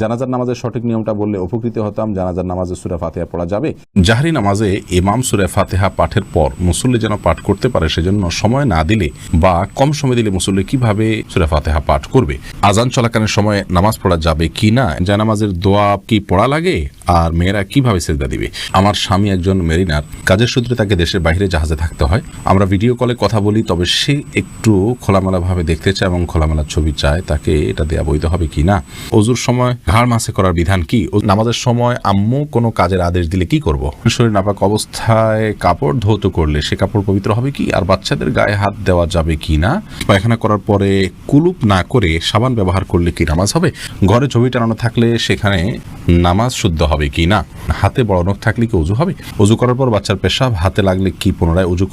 জানাজার নামাজের সঠিক নিয়মটা বললে উপকৃত হতাম। জানাজার নামাজে সূরা ফাতিহা পড়া যাবে? জাহরি নামাজে ইমাম সূরা ফাতিহা পাঠের পর মুসল্লি যেন পাঠ করতে পারে সেজন্য সময় না দিলে বা কম সময় দিলে মুসল্লি কিভাবে সূরা ফাতিহা পাঠ করবে? আজান চলাকালীন সময় নামাজ পড়া যাবে কি না? জানামাজের দোয়া কি পড়া লাগে? আর মেয়েরা কিভাবে সেজদা দিবে? আমার স্বামী একজন মেরিনার, কাজের সূত্রে তাকে দেশের বাইরে জাহাজে থাকতে হয়। আমরা ভিডিও কলে কথা বলি, তবে সে একটু খোলামেলা ভাবে দেখতে চায় এবং খোলামেলা ছবি চায়, তাকে এটা দেয়া বৈধ হবে কি না? ওযুর সময় ঘাড় মাসে করার বিধান কি? নামাজের সময় আম্মু কোনো কাজের আদেশ দিলে কি করব? শরীর নাপাক অবস্থায় কাপড় ধৌত করলে সে কাপড় পবিত্র হবে কি? আর বাচ্চাদের গায়ে হাত দেওয়া যাবে কি না? পায়খানা করার পরে কুলুপ না করে সাবান ব্যবহার করলে কি নামাজ হবে? ঘরে ছবি টানানো থাকলে সেখানে নামাজ শুদ্ধ হবে কি না? হাতে বড় নখ থাকলে কি ওযু হবে? ওযু করার পর বাচ্চার পেশাব হাতে লাগলে কি পুনরায় ওযু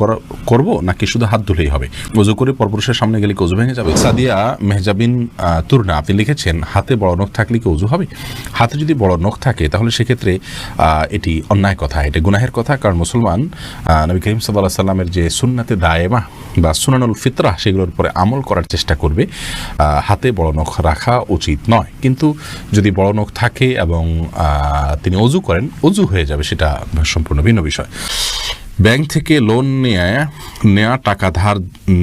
করব নাকি শুধু হাত ধুলেই হবে? ওযু করে পরপুরুষের সামনে গেলে কি ওযু ভেঙে যাবে? সাদিয়া মেহজাবিন তুরনা আপনি লিখেছেন, হাতে বড় নখ থাকলে কি ওযু হবে? হাতে যদি বড় নখ থাকে তাহলে সেক্ষেত্রে এটি অন্যায় কথা, এটা গুনাহের কথা। কারণ মুসলমান নবী করিম সাল্লাল্লাহু আলাইহি ওয়াসাল্লামের যে সুন্নাতে দায়েমা বা সুনানুল ফিতরা সেগুলোর উপরে আমল করার চেষ্টা করবে। হাতে বড় নখ রাখা উচিত নয়, কিন্তু যদি বড় নখ থাকে এবং তিনি ওযু করেন, ওযু হয়ে যাবে, সেটা সম্পূর্ণ ভিন্ন বিষয়। ব্যাংক থেকে লোন নেয়া টাকা ধার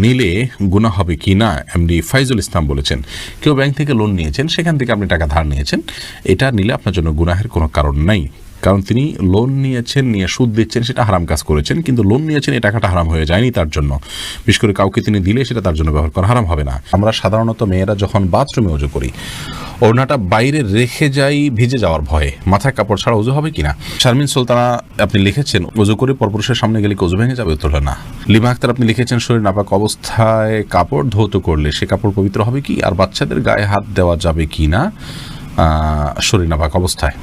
নিলে গুনাহ হবে কি না? এমডি ফাইজুল ইসলাম বলেছেন, কেউ ব্যাংক থেকে লোন নিয়েছেন, সেখান থেকে আপনি টাকা ধার নিয়েছেন, এটা নিলে আপনার জন্য গুনাহের কোনো কারণ নাই। কারণ তিনি লোন নিয়েছেন, নিয়ে সুদ দিচ্ছেন, সেটা হারাম কাজ করেছেন, কিন্তু লোন নিয়েছেন এই টাকাটা হারাম হয়ে যায়নি তার জন্য। বিশেষ করে কাউকে তিনি দিলে সেটা তার জন্য ব্যবহার করা হারাম হবে না। আমরা সাধারণত মেয়েরা যখন বাথরুমে ওযু করি, ওড়নাটা বাইরে রেখে যাই ভিজে যাওয়ার ভয়ে, মাথায় কাপড় ছাড়া ওযু হবে কিনা? শারমিন সুলতানা আপনি লিখেছেন, ওযু করে পরপুরুষের সামনে গেলে কি ওযু ভেঙে যাবে? উত্তর না। লিমা আক্তার আপনি লিখেছেন, শরীর নাপাক অবস্থায় কাপড় ধৌত করলে সে কাপড় পবিত্র হবে কি? আর বাচ্চাদের গায়ে হাত দেওয়া যাবে কি না শরীর নাপাক অবস্থায়?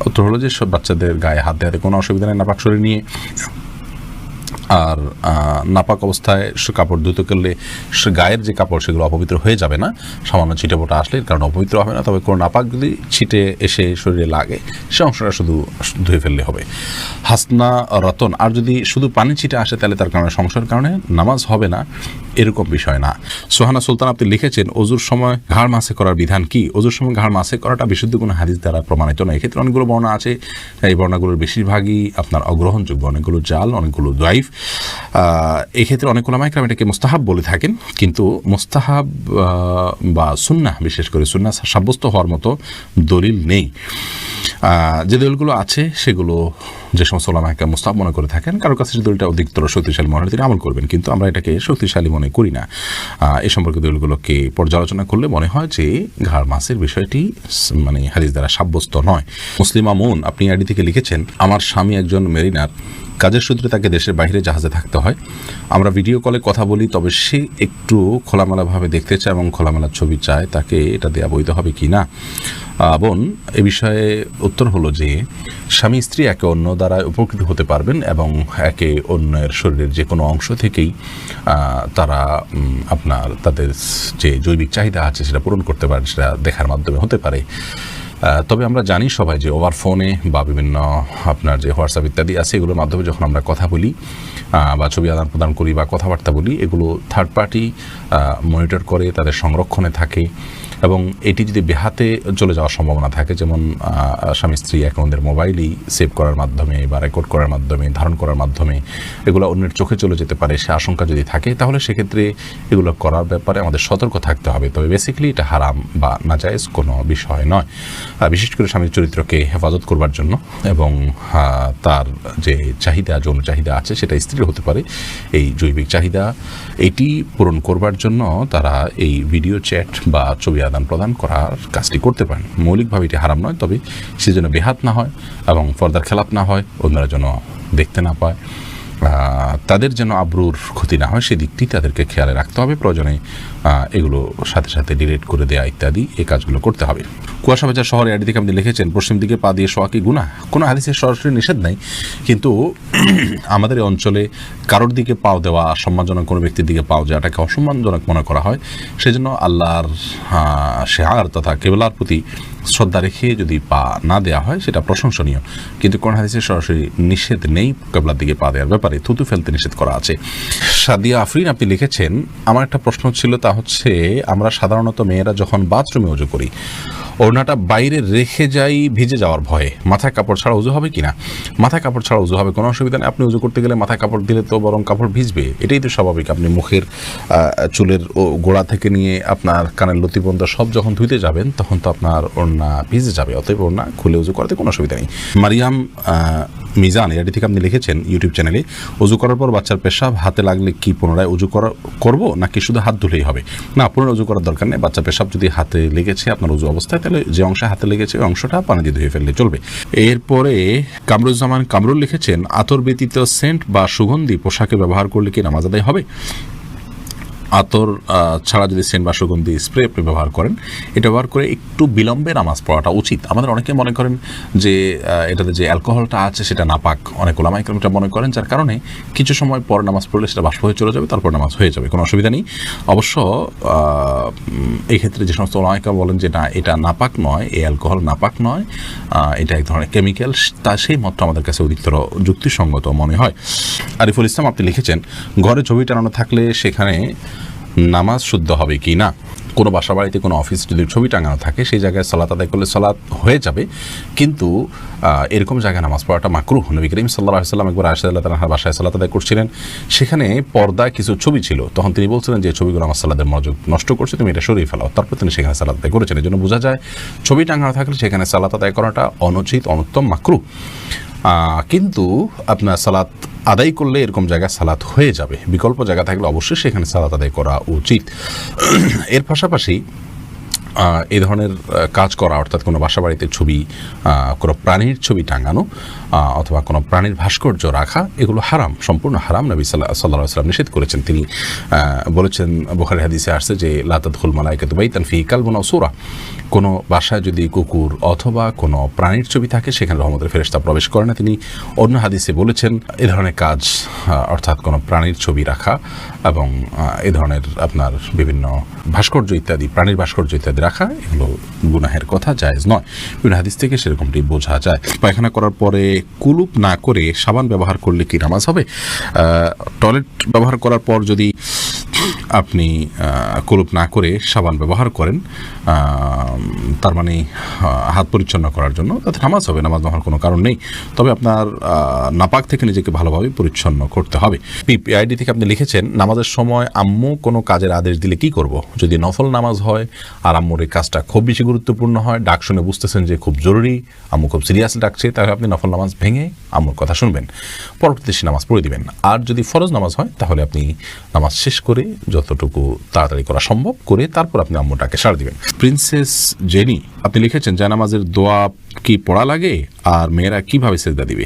উত্তর হলো যে সব বাচ্চাদের গায়ে হাত দেওয়াতে কোনো অসুবিধা নেই নাপাক শরীর নিয়ে। আর নাপাক অবস্থায় কাপড় ধুতে করলে গায়ের যে কাপড় সেগুলো অপবিত্র হয়ে যাবে না, সামান্য ছিটে ফোটা আসলে এর কারণে অপবিত্র হবে না। তবে কোনো নাপাক যদি ছিটে এসে শরীরে লাগে সে অংশটা শুধু ধুয়ে ফেললে হবে। হাসনা রতন, আর যদি শুধু পানি ছিটে আসে তাহলে তার কারণে সমস্যার কারণে নামাজ হবে না, এরকম বিষয় না। সোহানা সুলতান আপনি লিখেছেন, ওযুর সময় ঘাড় মাসে করার বিধান কি? ওযুর সময় ঘাড় মাসে করাটা বিশুদ্ধ কোনো হাদিস দ্বারা প্রমাণিত নয়। এক্ষেত্রে অনেকগুলো বর্ণনা আছে, এই বর্ণনাগুলোর বেশিরভাগই আপনার অগ্রহণযোগ্য, অনেকগুলো জাল, অনেকগুলো দাইফ। এই ক্ষেত্রে অনেক উলামায়ে কেরাম এটাকে মুস্তাহাব বলে থাকেন, কিন্তু মুস্তাহাব বা সুন্নাহ, বিশেষ করে সুন্নাহ সাব্যস্ত হওয়ার মতো দলিল নেই। যে দলিলগুলো আছে সেগুলো যে সমস্ত উলামায়ে কেরাম মুস্তাহাব মনে করে থাকেন, কারোর কাছে যে দলিলটা অধিকতর শক্তিশালী মনে হয় তিনি আমল করবেন, কিন্তু আমরা এটাকে শক্তিশালী মনে করি না। এ সম্পর্কে দলিলগুলোকে পর্যালোচনা করলে মনে হয় যে ঘাড় মাসের বিষয়টি মানে হাদিস দ্বারা সাব্যস্ত নয়। মুসলিমা মুন আপনি আইডি থেকে লিখেছেন, আমার স্বামী একজন মেরিনার, কাজের সূত্রে তাকে দেশের বাইরে জাহাজে থাকতে হয়। আমরা ভিডিও কলে কথা বলি, তবে সে একটু খোলামেলাভাবে দেখতে চায় এবং খোলামেলা ছবি চায়, তাকে এটা দেয়া বৈধ হবে কি না? বোন, এ বিষয়ে উত্তর হলো যে স্বামী স্ত্রী একে অন্য দ্বারা উপকৃত হতে পারবেন এবং একে অন্যের শরীরের যে কোনো অংশ থেকেই তারা আপনার তাদের যে জৈবিক চাহিদা আছে সেটা পূরণ করতে পারেন, সেটা দেখার মাধ্যমে হতে পারে। তবে আমরা জানি সবাই যে ওভার ফোনে বা বিভিন্ন আপনার যে হোয়াটসঅ্যাপ ইত্যাদি আছে এগুলোর মাধ্যমে যখন আমরা কথা বলি বা ছবি আদান প্রদান করি বা কথাবার্তা বলি, এগুলো থার্ড পার্টি মনিটর করে, তাদের সংরক্ষণে থাকে এবং এটি যদি বেহাতে চলে যাওয়ার সম্ভাবনা থাকে, যেমন স্বামী স্ত্রী একে অন্যের মোবাইলেই সেভ করার মাধ্যমে বা রেকর্ড করার মাধ্যমে, ধারণ করার মাধ্যমে এগুলো অন্যের চোখে চলে যেতে পারে, সে আশঙ্কা যদি থাকে, তাহলে সেক্ষেত্রে এগুলো করার ব্যাপারে আমাদের সতর্ক থাকতে হবে। তবে বেসিক্যালি এটা হারাম বা নাজায়েজ কোনো বিষয় নয়, বিশেষ করে স্বামীর চরিত্রকে হেফাজত করবার জন্য এবং তার যে চাহিদা, যৌন চাহিদা আছে সেটা স্ত্রীর হতে পারে, এই জৈবিক চাহিদা এটি পূরণ করবার জন্য তারা এই ভিডিও চ্যাট বা ছবি আদান প্রদান করার কাজটি করতে পারেন। মৌলিকভাবে এটি হারাম নয়, তবে সে যেন বেহাত না হয় এবং পর্দার খেলাপ না হয়, অন্যরা যেন দেখতে না পায়, তাদের যেন আব্রুর ক্ষতি না হয়, সেদিকটি তাদেরকে খেয়ালে রাখতে হবে। প্রয়োজনে এগুলো সাথে সাথে ডিলিট করে দেওয়া ইত্যাদি এই কাজগুলো করতে হবে। কুয়াশাবাজার শহরে আইডি থেকে আপনি লিখেছেন, পশ্চিম দিকে পা দিয়ে শোয়া কি গুনাহ? কোনো হাদিসের সরাসরি নিষেধ নাই, কিন্তু আমাদের এই অঞ্চলে কারোর দিকে পাও দেওয়া, সম্মানজনক কোনো ব্যক্তির দিকে পাও যাওয়াটাকে অসম্মানজনক মনে করা হয়। সেজন্য আল্লাহর শেয়ার তথা কেবলার প্রতি শ্রদ্ধা রেখে যদি পা না দেওয়া হয় সেটা প্রশংসনীয়, কিন্তু কোন হাদিসের সরাসরি নিষেধ নেই কেবলার দিকে পা দেওয়ার ব্যাপারে, থুতু ফেলতে নিষেধ করা আছে। সাদিয়া আফরিন আপনি লিখেছেন, আমার একটা প্রশ্ন ছিল, তা হচ্ছে আমরা সাধারণত মেয়েরা যখন বাথরুমে ওযু করি, ওড়নাটা বাইরে রেখে যাই ভিজে যাওয়ার ভয়ে, মাথায় কাপড় ছাড়া উজু হবে কিনা? মাথায় কাপড় ছাড়া উজু হবে, কোনো অসুবিধা নেই। আপনি উজু করতে গেলে মাথায় কাপড় দিলে তো বরং কাপড় ভিজবে, এটাই তো স্বাভাবিক। আপনি মুখের চুলের গোড়া থেকে নিয়ে আপনার কানের লতি পর্যন্ত সব যখন ধুইতে যাবেন তখন তো আপনার ওড়না ভিজে যাবে, অতএব ওড়না খুলে উজু করাতে কোনো অসুবিধা নেই। মারিয়াম মিজান এটি থেকে আপনি লিখেছেন ইউটিউব চ্যানেলে, উজু করার পর বাচ্চার পেশাব হাতে লাগলে কি পুনরায় উজু করব নাকি শুধু হাত ধুলেই হবে? না, পুনরায় উজু করার দরকার নেই। বাচ্চা পেশাব যদি হাতে লেগেছে আপনার উজু অবস্থায়, তাহলে যে অংশে হাতে লেগেছে ওই অংশটা পানি দিয়ে ধুয়ে ফেললে চলবে। এরপরে কামরুজ্জামান কামরুল লিখেছেন, আতর ব্যতীত সেন্ট বা সুগন্ধি পোশাকে ব্যবহার করলে কি নামাজ আদায় হবে? আতর ছাড়া যদি সেন্ট বা সুগন্ধি স্প্রে আপনি ব্যবহার করেন, এটা ব্যবহার করে একটু বিলম্বে নামাজ পড়াটা উচিত। আমাদের অনেকে মনে করেন যে এটাতে যে অ্যালকোহলটা আছে সেটা নাপাক, অনেক ওলামায়ে কেরাম এটা মনে করেন, যার কারণে কিছু সময় পর নামাজ পড়লে সেটা বাষ্প হয়ে চলে যাবে, তারপর নামাজ হয়ে যাবে, কোনো অসুবিধা নেই। অবশ্য এই ক্ষেত্রে যে সমস্ত ওলামায়ে কেরাম বলেন যে না এটা নাপাক নয়, এই অ্যালকোহল নাপাক নয়, এটা এক ধরনের কেমিক্যাল, তা সেই মতটা আমাদের কাছে অধিকতর যুক্তিসঙ্গত মনে হয়। আরিফুল ইসলাম আপনি লিখেছেন, ঘরে ছবি টানানো থাকলে সেখানে নামাজ শুদ্ধ হবে কি না? কোনো বাসা বাড়িতে কোনো অফিস যদি ছবি টাঙানো থাকে সেই জায়গায় সালাত আদায় করলে সালাত হয়ে যাবে, কিন্তু এরকম জায়গায় নামাজ পড়াটা মাকরুহ। নবী করিম সাল্লাল্লাহু আলাইহি ওয়াসাল্লাম একবার আয়েশা রাদিয়াল্লাহু তাআলার বাসায় সালাত আদায় করছিলেন, সেখানে পর্দায় কিছু ছবি ছিল, তখন তিনি বলছিলেন যে ছবিগুলো আমার সালাতের মনোযোগ নষ্ট করছে, তুমি এটা সরিয়ে ফেলাও। তারপর তিনি সেখানে সালাত আদায় করেছেন। এই জন্য বোঝা যায় ছবি টাঙানো থাকলে সেখানে সালাত আদায় করাটা অনুচিত, অনুত্তম, মাকরুহ। কিন্তু আপনার সালাত আদায় করলে এরকম জায়গায় সালাত হয়ে যাবে, বিকল্প জায়গা থাকলে অবশ্যই সেখানে সালাত আদায় করা উচিত। এর পাশাপাশি এই ধরনের কাজ করা, অর্থাৎ কোনো বাসা বাড়িতে ছবি, কোনো প্রাণীর ছবি টাঙানো অথবা কোনো প্রাণীর ভাস্কর্য রাখা, এগুলো হারাম, সম্পূর্ণ হারাম। নবী সাল্লাল্লাহু আলাইহি ওয়াসাল্লাম নিষেধ করেছেন। তিনি বলেছেন, বুখারী হাদিসে আসছে যে লা তাদখুল মালাইকাতু বাইতান ফিহি কালবুন আও সূরা, কোনো বাসায় যদি কুকুর অথবা কোনো প্রাণীর ছবি থাকে সেখানে রহমতের ফেরেশতা প্রবেশ করে না। তিনি অন্য হাদিসে বলেছেন এ ধরনের কাজ, অর্থাৎ কোনো প্রাণীর ছবি রাখা এবং এ ধরনের আপনার বিভিন্ন ভাস্কর্য ইত্যাদি, প্রাণীর ভাস্কর্য ইত্যাদি রাখা, এগুলো গুনাহের কথা, জায়েজ নয়। বিভিন্ন হাদিস থেকে সেরকমটি বোঝা যায়। পায়খানা করার পরে কুলুপ না করে সাবান ব্যবহার করলে কি নামাজ হবে? টয়লেট ব্যবহার করার পর যদি আপনি কুলুপ না করে সাবান ব্যবহার করেন, তার মানে হাত পরিচ্ছন্ন করার জন্য, তাতে নামাজ হবে, নামাজ না হওয়ার কোনো কারণ নেই। তবে আপনার নাপাক থেকে নিজেকে ভালোভাবে পরিচ্ছন্ন করতে হবে। পিআইডি থেকে আপনি লিখেছেন, নামাজের সময় আম্মু কোনো কাজের আদেশ দিলে কি করব? যদি নফল নামাজ হয় আর আম্মুর এই কাজটা খুব বেশি গুরুত্বপূর্ণ হয়, ডাক শুনে বুঝতেছেন যে খুব জরুরি, আম্মু খুব সিরিয়াসলি ডাকছে, তাহলে আপনি নফল নামাজ ভেঙে আম্মুর কথা শুনবেন, পরবর্তীতে সে নামাজ পড়ে দিবেন। আর যদি ফরজ নামাজ হয় তাহলে আপনি নামাজ শেষ করে যতটুকু তাড়াতাড়ি করা সম্ভব করে তারপর আপনি আম্মুটাকে সাড়া দিবেন। প্রিন্সেস জেনি আপনি লিখেছেন, জায়নামাজের দোয়া কি পড়া লাগে আর মেয়েরা কিভাবে সেজদা দিবে?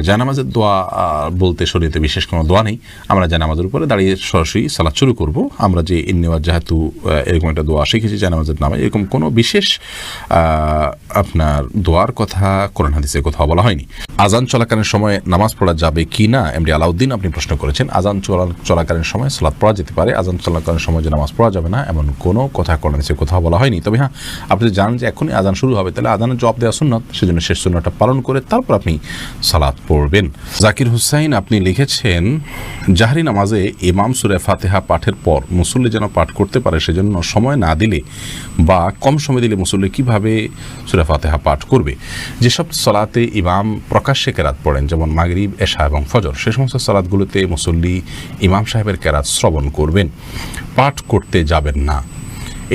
জায়নামাজের দোয়া বলতে শরীয়তে বিশেষ কোনো দোয়া নেই। আমরা জায়নামাজের উপরে দাঁড়িয়ে সরাসরি সালাত শুরু করব। আমরা যে ইন্নিওয়াজ যেহেতু এরকম একটা দোয়া শিখেছি জায়নামাজের নামে, এরকম কোনো বিশেষ আপনার দোয়ার কথা কোরআন হাদিসে কোথাও বলা হয়নি। আজান চলাকালীন সময় নামাজ পড়া যাবে কি না, এমডি আলাউদ্দিন আপনি প্রশ্ন করেছেন। আজান চলাকালীন সময় সালাত পড়া যেতে পারে, আজান চলাকালীন সময় যে নামাজ পড়া যাবে না এমন কোনো কথা কোরআন হাদিসে কোথাও বলা হয়নি। তবে হ্যাঁ, আপনি জানেন যে এখনই আজান শুরু হবে, তাহলে আজানের জবাব দেওয়া সুন্নাত, সেজন্য শেষ সুন্নাতটা পালন করে তারপর আপনি সালাত পড়বেন। জাকির হুসাইন আপনি লিখেছেন, জাহরি নামাজে ইমাম সূরা ফাতিহা পাঠের পর মুসল্লি যেন পাঠ করতে পারে সেজন্য সময় না দিলে বা কম সময় দিলে মুসল্লি কিভাবে সূরা ফাতিহা পাঠ করবে? যেসব সালাতে ইমাম প্রকাশ্যে কেরাত পড়েন, যেমন মাগরিব, এশা এবং ফজর, সে সমস্ত সালাতগুলোতে মুসল্লি ইমাম সাহেবের কেরাত শ্রবণ করবেন, পাঠ করতে যাবেন না।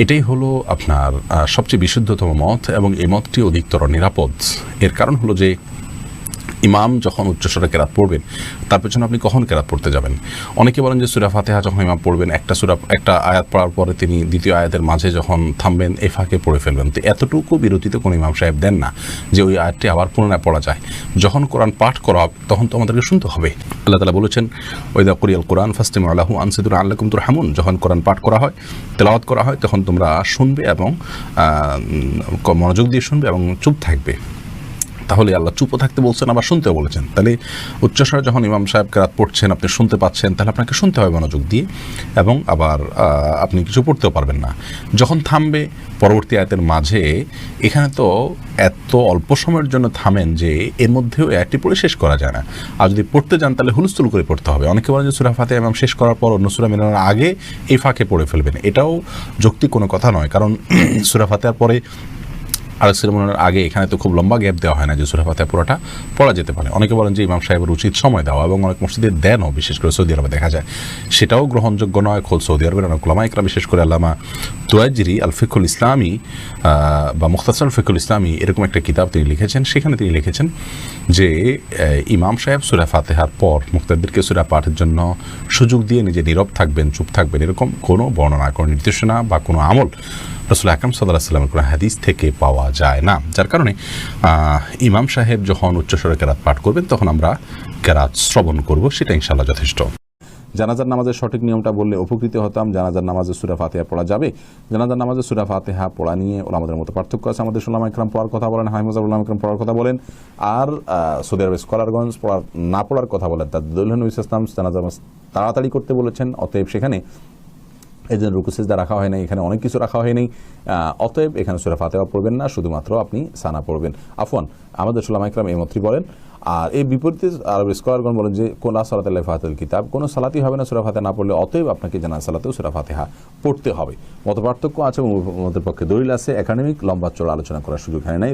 এটাই হলো আপনার সবচেয়ে বিশুদ্ধতম মত এবং এই মতটি অধিকতর নিরাপদ। এর কারণ হলো যে ইমাম যখন উচ্চস্বরে কেরাত পড়বেন তার পেছনে আপনি কখন কেরাত পড়তে যাবেন? অনেকে বলেন যে সূরা ফাতিহা যখন ইমাম পড়বেন, একটা আয়াত পড়ার পরে তিনি দ্বিতীয় আয়াতের মাঝে যখন থামবেন এই ফাঁকে পড়ে ফেলবেন। তো এতটুকু বিরতিতে কোনো ইমাম সাহেব দেন না যে ওই আয়াতটি আবার পুনরায় পড়া যায়। যখন কোরআন পাঠ করা হবে তখন তো আমাদেরকে শুনতে হবে। আল্লাহ তাআলা বলেছেন, ওয়াইদা কুরিয়াল কোরআন ফাসতামিউ লাহু আনসিতু লাআল্লাকুম তুরহামুন, যখন কোরআন পাঠ করা হয়, তেলাওয়াত করা হয়, তখন তোমরা শুনবে এবং মনোযোগ দিয়ে শুনবে এবং চুপ থাকবে। তাহলে আল্লাহ চুপও থাকতে বলছেন, আবার শুনতেও বলেছেন। তাহলে উচ্চস্বরে যখন ইমাম সাহেব কেরাত পড়ছেন আপনি শুনতে পাচ্ছেন, তাহলে আপনাকে শুনতে হবে মনোযোগ দিয়ে, এবং আবার আপনি কিছু পড়তেও পারবেন না। যখন থামবে পরবর্তী আয়াতের মাঝে, এখানে তো এত অল্প সময়ের জন্য থামেন যে এর মধ্যেও একটি পড়ে শেষ করা যায় না। আর যদি পড়তে যান তাহলে হুলস্থুল করে পড়তে হবে। অনেকে বলেন যে সূরা ফাতিহা ইমাম শেষ করার পর অন্য সূরা মেলানোর আগে এই ফাঁকে পড়ে ফেলবেন, এটাও যৌক্তিক কোনো কথা নয়। কারণ সূরা ফাতিহার পরে আরেক সেরেমনির আগে এখানে তো খুব লম্বা গ্যাপ দেওয়া হয় না যে সূরা ফাতিহা পুরোটা পড়া যেতে পারে। অনেকে বলেন যে ইমাম সাহেবের উচিত সময় দেওয়া, এবং অনেক মসজিদে দেনও, বিশেষ করে সৌদি আরবে দেখা যায়। সেটাও গ্রহণযোগ্য নয়। খোদ সৌদি আরবের অনেক উলামা ইকরাম, বিশেষ করে আল্লামা তুয়াইজিরি আল ফিকুল ইসলামী বা মুখতাসার ফিকুল ইসলামী এরকম একটা কিতাব তিনি লিখেছেন। সেখানে তিনি লিখেছেন যে ইমাম সাহেব সূরা ফাতিহার পর মুক্তাদিরকে সূরা পাঠের জন্য সুযোগ দিয়ে নিজে নীরব থাকবেন, চুপ থাকবেন, এরকম কোনো বর্ণনা, কোনো নির্দেশনা বা কোনো আমল রাসূল আকরাম সাল্লাল্লাহু আলাইহি ওয়াসাল্লামের কোনো হাদিস থেকে পাওয়া যায় না। যার কারণে ইমাম সাহেব যখন উচ্চস্বরে কেরাত পাঠ করবেন তখন আমরা কেরাত শ্রবণ করব, সেটা ইনশাআল্লাহ যথেষ্ট। জানাজার নামাজের সঠিক নিয়মটা বললে উপকৃত হতাম। জানাজার নামাজে সূরা ফাতিহা পড়া যাবে? জানাজার নামাজে সূরা ফাতিহা পড়া নিয়ে ওলামাদের মতো পার্থক্য আছে। আমাদের উলামা ইকরাম পড়ার কথা বলেন, হাইমাজ উলামা ইকরাম পড়ার কথা বলেন, আর সৌদি আরবের স্কলারগঞ্জ না পড়ার কথা বলেন। তার দলিল নবী ইসলাম জানাজা তাড়াতাড়ি করতে বলেছেন, অতএব সেখানে এই জন্য রুকু সিজদা রাখা হয় নাই, এখানে অনেক কিছু রাখা হয়নি। অতএব এখানে সূরা ফাতিহা পড়বেন না, শুধুমাত্র আপনি সানা পড়বেন। আফওয়ান, আমাদের উলামা ইকরাম এই মতই বলেন। আর এই বিপরীতে আরবের স্কলারগণ বলেন যে কোন সালাত আল্লাহ ফাতিহাতুল কিতাব, কোনো সালাতই হবে না সূরা ফাতিহা না পড়লে, অতএব আপনাকে জানাজা সালাতেও সূরা ফাতিহা পড়তে হবে। মত পার্থক্য আছে, মতের পক্ষে দলিল আছে, একাডেমিক লম্বা চড়া আলোচনা করার সুযোগ হয় নাই।